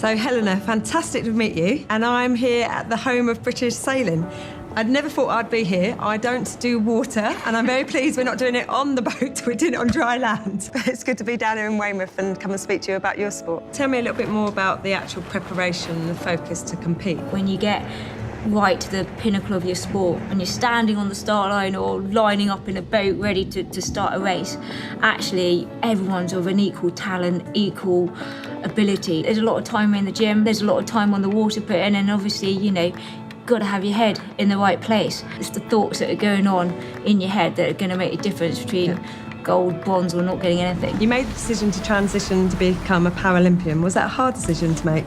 So Helena, fantastic to meet you. And I'm here at the home of British sailing. I'd never thought I'd be here. I don't do water, and I'm very pleased we're not doing it on the boat. We're doing it on dry land. But it's good to be down here in Weymouth and come and speak to you about your sport. Tell me a little bit more about the actual preparation, the focus to compete. When you get right to the pinnacle of your sport and you're standing on the start line or lining up in a boat ready to start a race, actually everyone's of an equal talent, equal ability. There's a lot of time in the gym, there's a lot of time on the water put in, and obviously, you know, got to have your head in the right place. It's the thoughts that are going on in your head that are going to make a difference between gold, bronze, or not getting anything. You made the decision to transition to become a Paralympian. Was that a hard decision to make?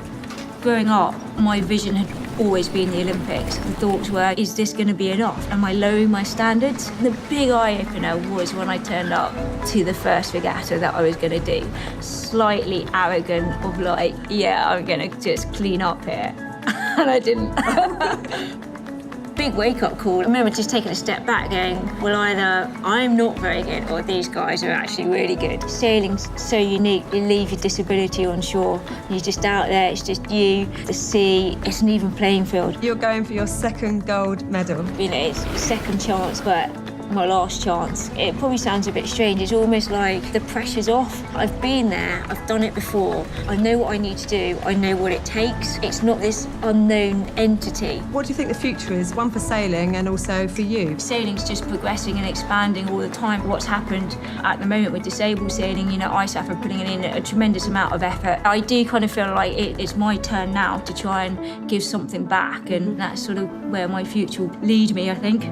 Growing up, my vision had always been the Olympics. The thoughts were, is this going to be enough? Am I lowering my standards? The big eye-opener was when I turned up to the first regatta that I was going to do. Slightly arrogant of like, yeah, I'm going to just clean up here. And I didn't. Big wake-up call. I remember just taking a step back going, well, either I'm not very good or these guys are actually really good. Sailing's so unique. You leave your disability on shore. You're just out there, it's just you, the sea, it's an even playing field. You're going for your second gold medal. You know, it's a second chance, but my last chance. It probably sounds a bit strange. It's almost like the pressure's off. I've been there, I've done it before. I know what I need to do, I know what it takes. It's not this unknown entity. What do you think the future is? One for sailing and also for you? Sailing's just progressing and expanding all the time. What's happened at the moment with disabled sailing, you know, ISAF are putting in a tremendous amount of effort. I do kind of feel like it's my turn now to try and give something back, and that's sort of where my future will lead me, I think.